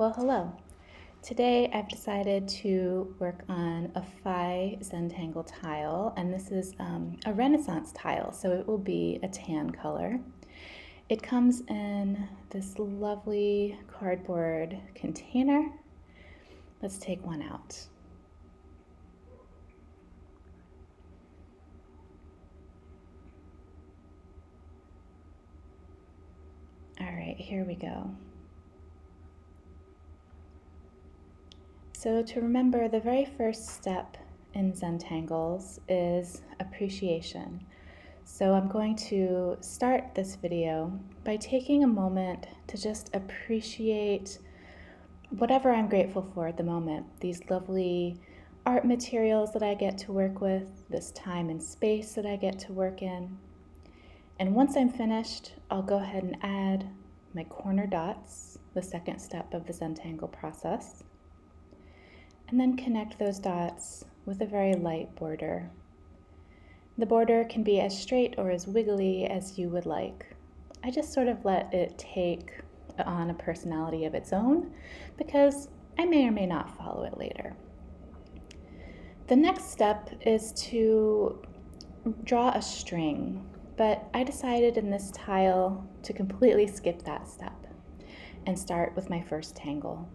Well, hello. Today I've decided to work on a Phi Zentangle tile, and this is a Renaissance tile, so it will be a tan color. It comes in this lovely cardboard container. Let's take one out. All right, here we go. So to remember, the very first step in Zentangles is appreciation. So I'm going to start this video by taking a moment to just appreciate whatever I'm grateful for at the moment. These lovely art materials that I get to work with, this time and space that I get to work in. And once I'm finished, I'll go ahead and add my corner dots, the second step of the Zentangle process, and then connect those dots with a very light border. The border can be as straight or as wiggly as you would like. I just sort of let it take on a personality of its own because I may or may not follow it later. The next step is to draw a string, but I decided in this tile to completely skip that step and start with my first tangle.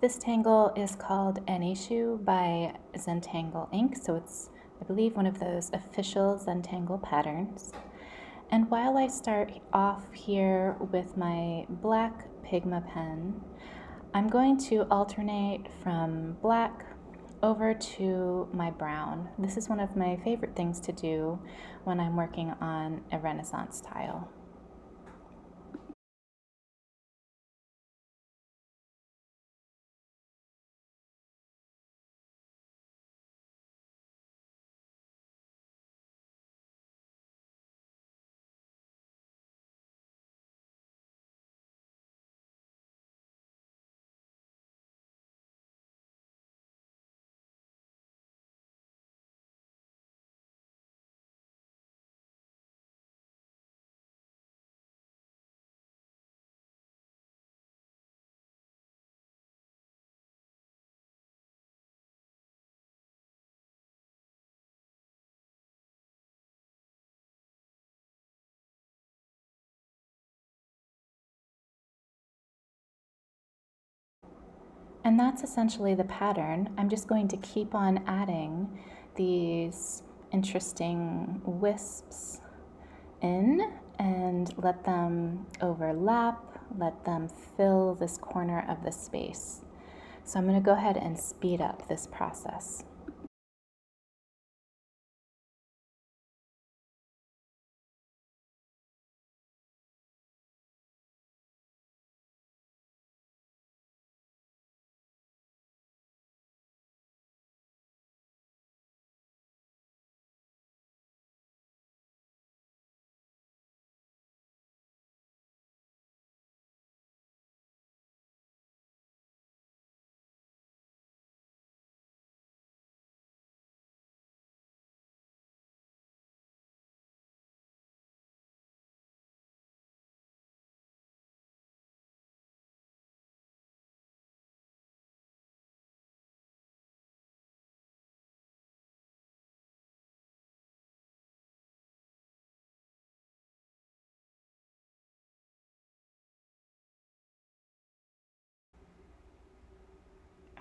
This tangle is called Embellished by Zentangle ink, so it's, I believe, one of those official Zentangle patterns. And while I start off here with my black Pigma pen, I'm going to alternate from black over to my brown. This is one of my favorite things to do when I'm working on a Renaissance tile. And that's essentially the pattern. I'm just going to keep on adding these interesting wisps in and let them overlap, let them fill this corner of the space. So I'm going to go ahead and speed up this process.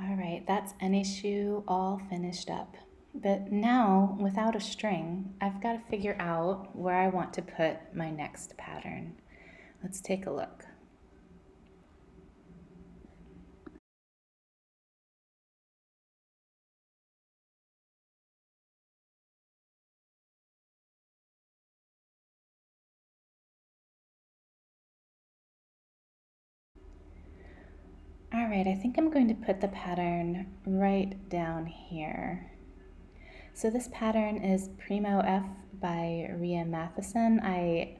All right, that's an issue all finished up. But now, without a string, I've got to figure out where I want to put my next pattern. Let's take a look. All right, I think I'm going to put the pattern right down here. So this pattern is Primo F by Ria Matheson. I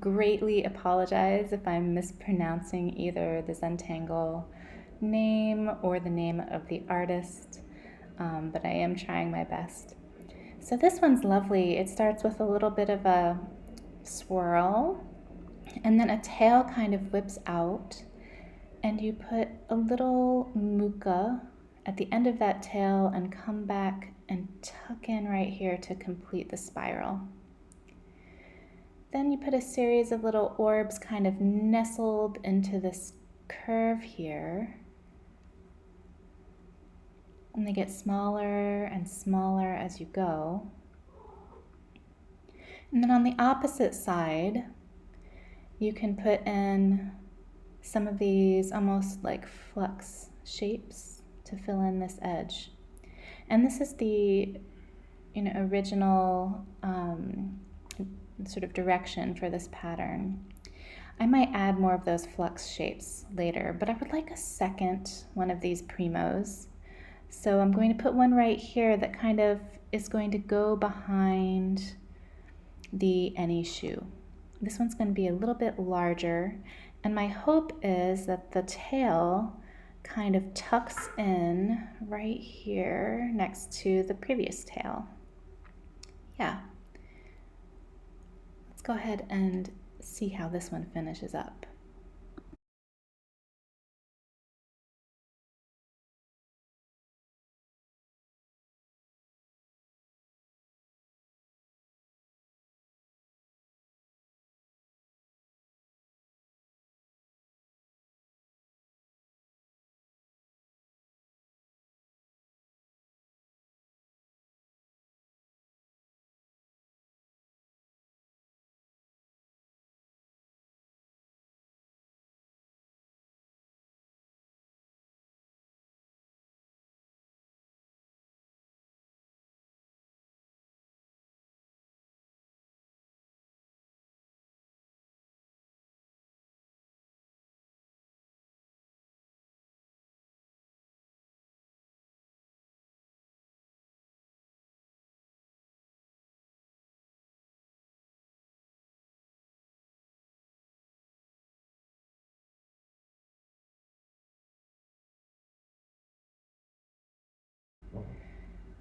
greatly apologize if I'm mispronouncing either the Zentangle name or the name of the artist, but I am trying my best. So this one's lovely. It starts with a little bit of a swirl, And then a tail kind of whips out, and you put a little muka at the end of that tail and come back and tuck in right here to complete the spiral. Then you put a series of little orbs kind of nestled into this curve here. And they get smaller and smaller as you go. And then on the opposite side, you can put in some of these almost like flux shapes to fill in this edge. And this is the original sort of direction for this pattern. I might add more of those flux shapes later, but I would like a second one of these primos. So I'm going to put one right here that kind of is going to go behind the any shoe. This one's going to be a little bit larger, and my hope is that the tail kind of tucks in right here next to the previous tail. Yeah. Let's go ahead and see how this one finishes up.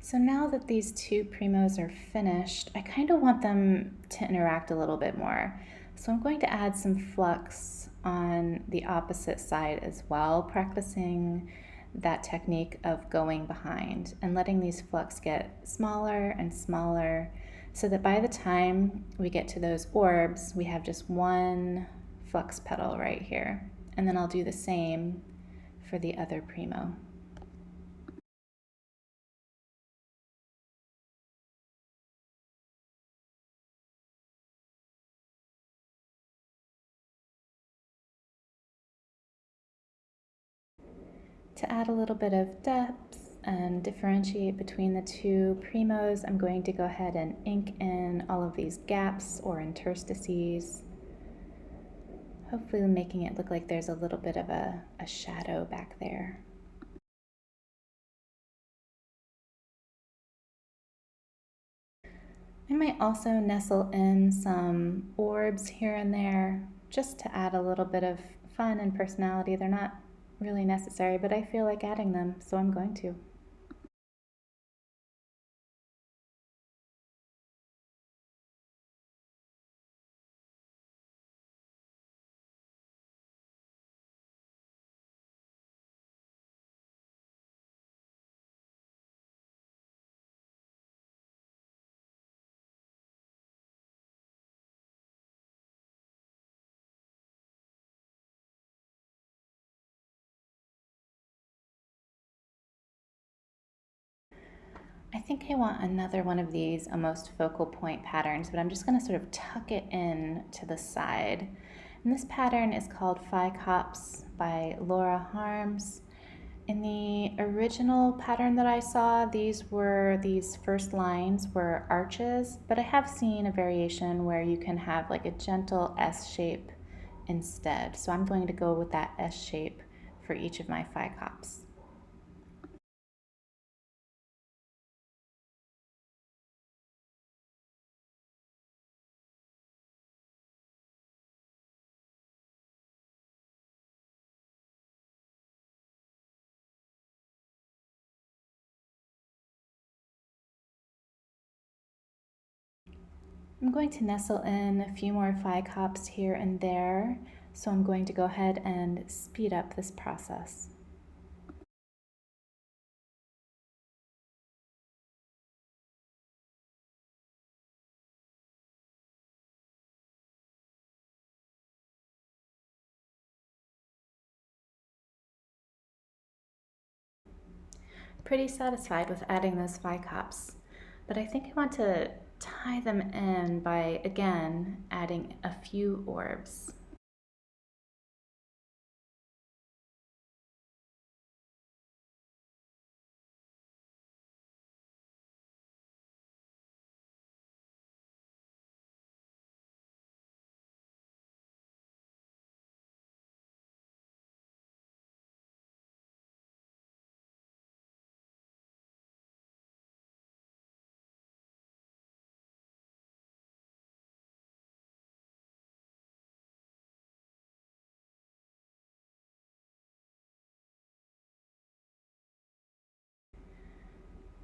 So now that these two primos are finished, I kind of want them to interact a little bit more. So I'm going to add some flux on the opposite side as well, practicing that technique of going behind and letting these flux get smaller and smaller so that by the time we get to those orbs, we have just one flux petal right here. And then I'll do the same for the other primo. To add a little bit of depth and differentiate between the two primos, I'm going to go ahead and ink in all of these gaps or interstices, hopefully making it look like there's a little bit of a shadow back there. I might also nestle in some orbs here and there just to add a little bit of fun and personality. They're not really necessary, but I feel like adding them, so I'm going to. I think I want another one of these almost focal point patterns, but I'm just going to sort of tuck it in to the side. And this pattern is called Phicops by Laura Harms. In the original pattern that I saw, these first lines were arches, but I have seen a variation where you can have like a gentle S shape instead. So I'm going to go with that S shape for each of my Phicops. I'm going to nestle in a few more Phicops here and there, so I'm going to go ahead and speed up this process. Pretty satisfied with adding those Phicops, but I think I want to tie them in by, again, adding a few orbs.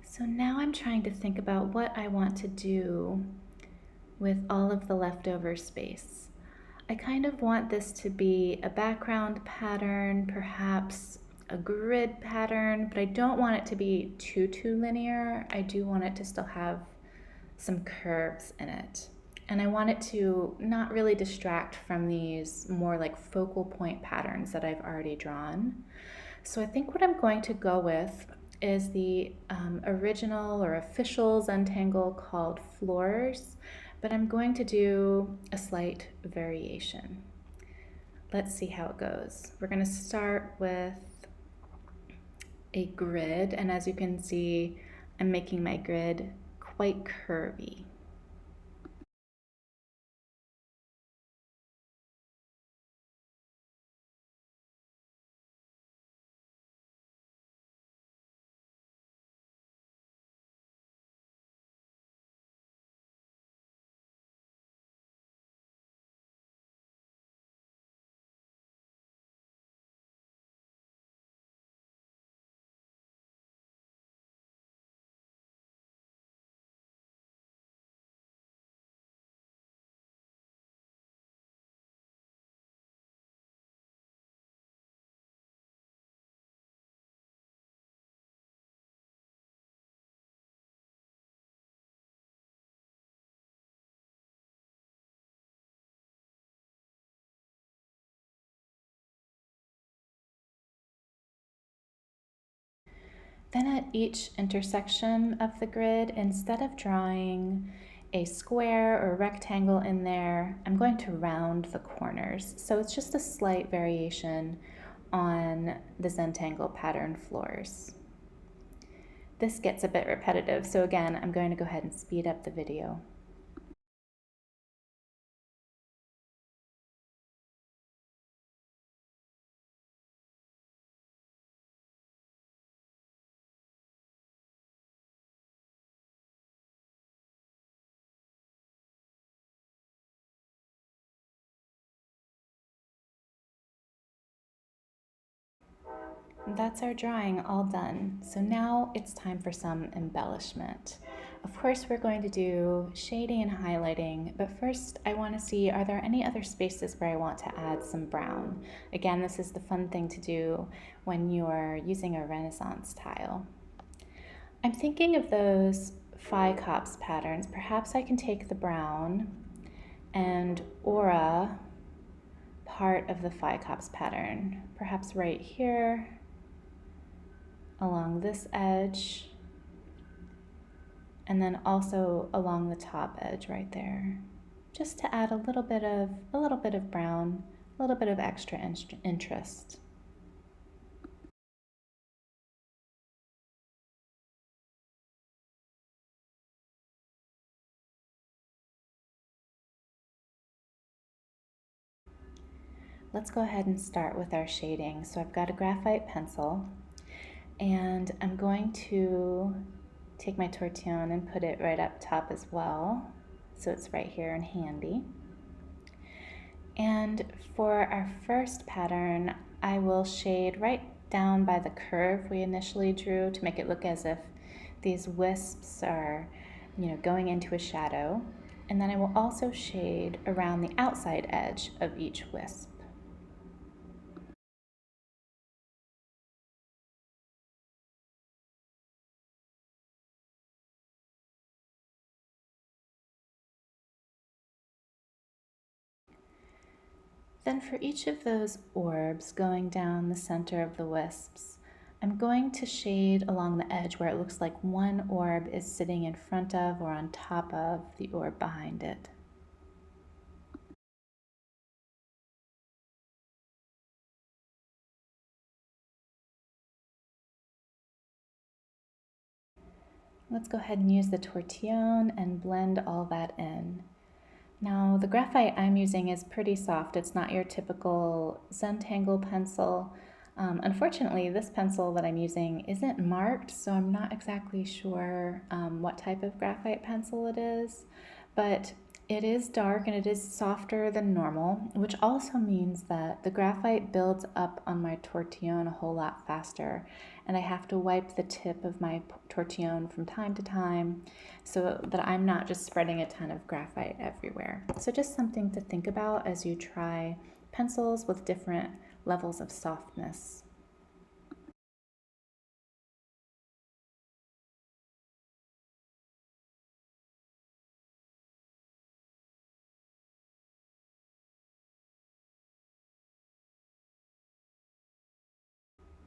So now I'm trying to think about what I want to do with all of the leftover space. I kind of want this to be a background pattern, perhaps a grid pattern, but I don't want it to be too linear. I do want it to still have some curves in it. And I want it to not really distract from these more like focal point patterns that I've already drawn. So I think what I'm going to go with is the original or official Zentangle called Floors, but I'm going to do a slight variation. Let's see how it goes. We're going to start with a grid, and as you can see, I'm making my grid quite curvy. Then at each intersection of the grid, instead of drawing a square or rectangle in there, I'm going to round the corners. So it's just a slight variation on the Zentangle pattern floors. This gets a bit repetitive, so again, I'm going to go ahead and speed up the video. That's our drawing all done. So now it's time for some embellishment. Of course, we're going to do shading and highlighting, but first I want to see, are there any other spaces where I want to add some brown? Again, this is the fun thing to do when you're using a Renaissance tile. I'm thinking of those Phicops patterns. Perhaps I can take the brown and aura part of the Phicops pattern, perhaps right here along this edge, and then also along the top edge right there, just to add a little bit of brown, a little bit of extra interest. Let's go ahead and start with our shading. So I've got a graphite pencil, and I'm going to take my tortillon and put it right up top as well, so it's right here and handy. And for our first pattern, I will shade right down by the curve we initially drew to make it look as if these wisps are, going into a shadow. And then I will also shade around the outside edge of each wisp. Then for each of those orbs going down the center of the wisps, I'm going to shade along the edge where it looks like one orb is sitting in front of or on top of the orb behind it. Let's go ahead and use the tortillon and blend all that in. Now the graphite I'm using is pretty soft. It's not your typical Zentangle pencil. Unfortunately, this pencil that I'm using isn't marked, so I'm not exactly sure what type of graphite pencil it is, but it is dark and it is softer than normal, which also means that the graphite builds up on my tortillon a whole lot faster, and I have to wipe the tip of my tortillon from time to time so that I'm not just spreading a ton of graphite everywhere. So just something to think about as you try pencils with different levels of softness.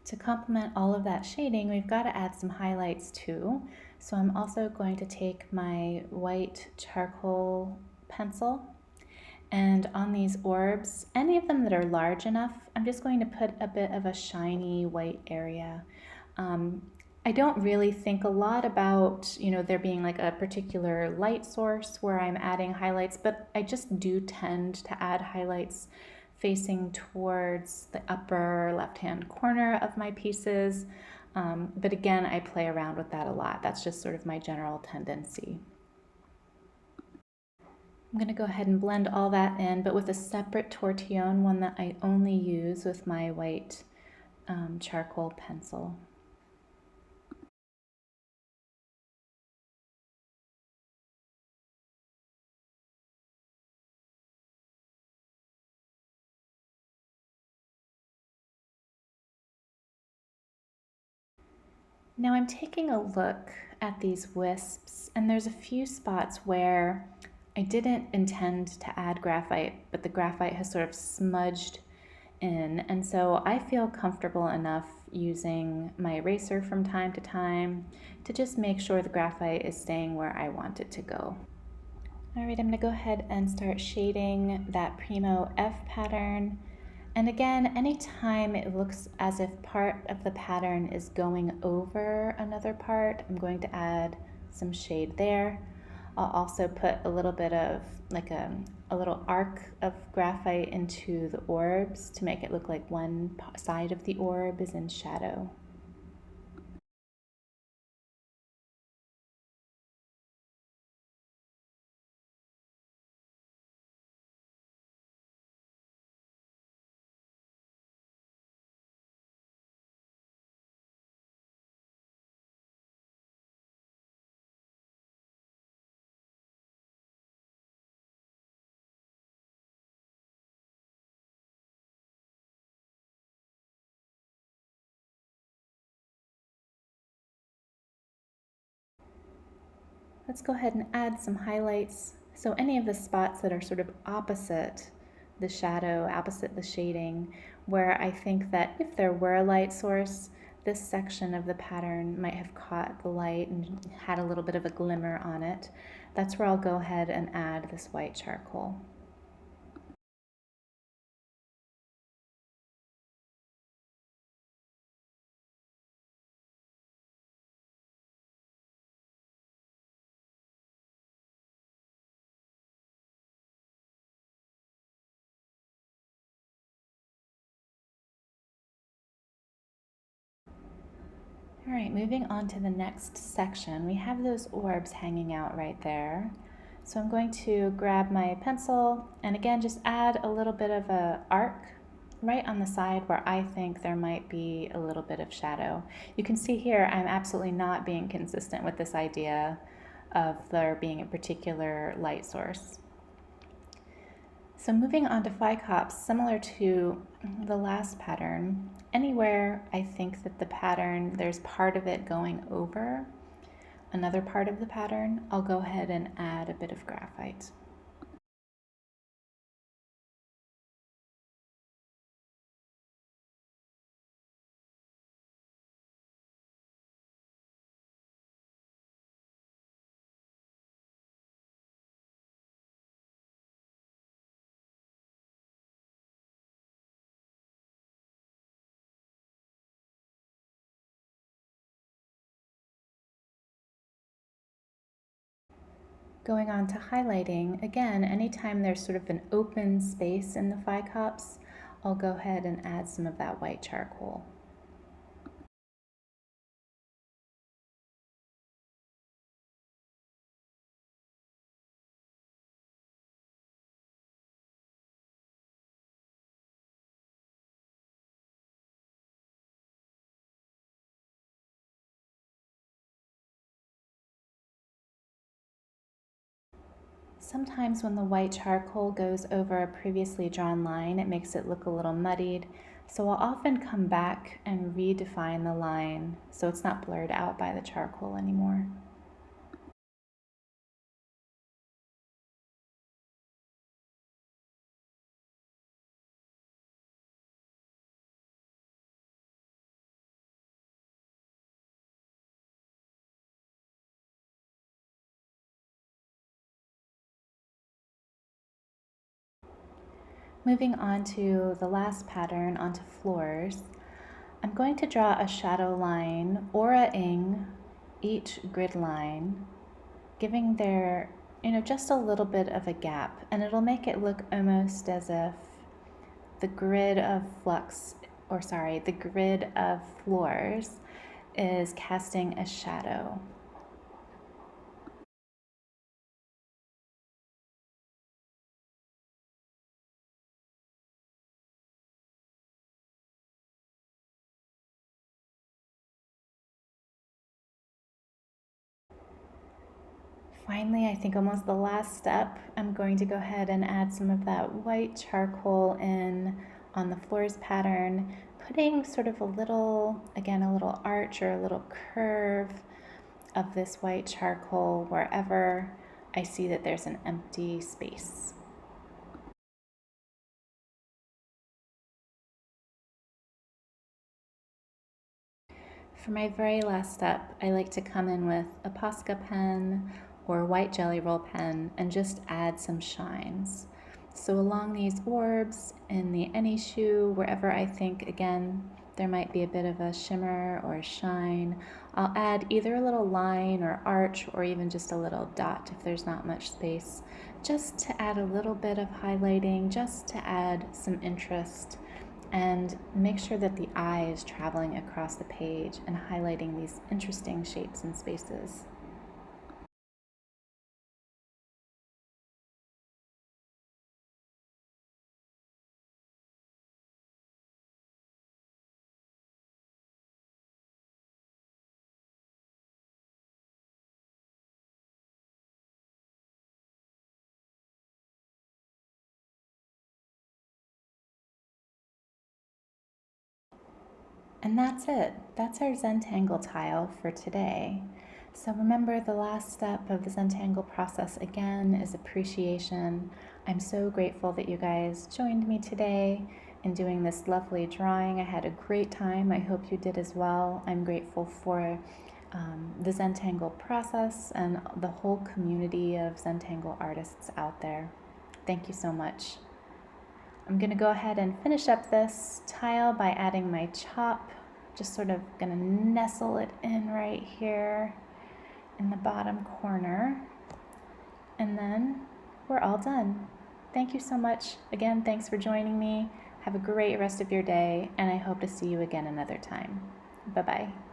To complement all of that shading, we've got to add some highlights too. So I'm also going to take my white charcoal pencil, and on these orbs, any of them that are large enough, I'm just going to put a bit of a shiny white area. I don't really think a lot about, there being like a particular light source where I'm adding highlights, but I just do tend to add highlights facing towards the upper left-hand corner of my pieces. But again, I play around with that a lot. That's just sort of my general tendency. I'm going to go ahead and blend all that in, but with a separate tortillon, one that I only use with my white charcoal pencil. Now I'm taking a look at these wisps, and there's a few spots where I didn't intend to add graphite, but the graphite has sort of smudged in, and so I feel comfortable enough using my eraser from time to time to just make sure the graphite is staying where I want it to go. All right, I'm going to go ahead and start shading that Primo F pattern. And again, anytime it looks as if part of the pattern is going over another part, I'm going to add some shade there. I'll also put a little bit of like a little arc of graphite into the orbs to make it look like one side of the orb is in shadow. Let's go ahead and add some highlights. So any of the spots that are sort of opposite the shadow, opposite the shading, where I think that if there were a light source, this section of the pattern might have caught the light and had a little bit of a glimmer on it. That's where I'll go ahead and add this white charcoal. All right, moving on to the next section, we have those orbs hanging out right there. So I'm going to grab my pencil and again just add a little bit of an arc right on the side where I think there might be a little bit of shadow. You can see here I'm absolutely not being consistent with this idea of there being a particular light source. So moving on to Phicops, similar to the last pattern, anywhere I think that the pattern, there's part of it going over another part of the pattern, I'll go ahead and add a bit of graphite. Going on to highlighting, again, anytime there's sort of an open space in the Phicops, I'll go ahead and add some of that white charcoal. Sometimes when the white charcoal goes over a previously drawn line, it makes it look a little muddied. So I'll often come back and redefine the line so it's not blurred out by the charcoal anymore. Moving on to the last pattern, onto floors, I'm going to draw a shadow line aura-ing each grid line, giving there, just a little bit of a gap, and it'll make it look almost as if the grid of the grid of floors is casting a shadow. Finally, I think almost the last step, I'm going to go ahead and add some of that white charcoal in on the floors pattern, putting sort of a little arch or a little curve of this white charcoal wherever I see that there's an empty space. For my very last step, I like to come in with a Posca pen or white jelly roll pen and just add some shines. So along these orbs, in the any shoe, wherever I think, again, there might be a bit of a shimmer or a shine, I'll add either a little line or arch or even just a little dot if there's not much space, just to add a little bit of highlighting, just to add some interest and make sure that the eye is traveling across the page and highlighting these interesting shapes and spaces. And that's it. That's our Zentangle tile for today. So remember, the last step of the Zentangle process again is appreciation. I'm so grateful that you guys joined me today in doing this lovely drawing. I had a great time. I hope you did as well. I'm grateful for the Zentangle process and the whole community of Zentangle artists out there. Thank you so much. I'm going to go ahead and finish up this tile by adding my chop. Just sort of going to nestle it in right here in the bottom corner. And then we're all done. Thank you so much. Again, thanks for joining me. Have a great rest of your day, and I hope to see you again another time. Bye-bye.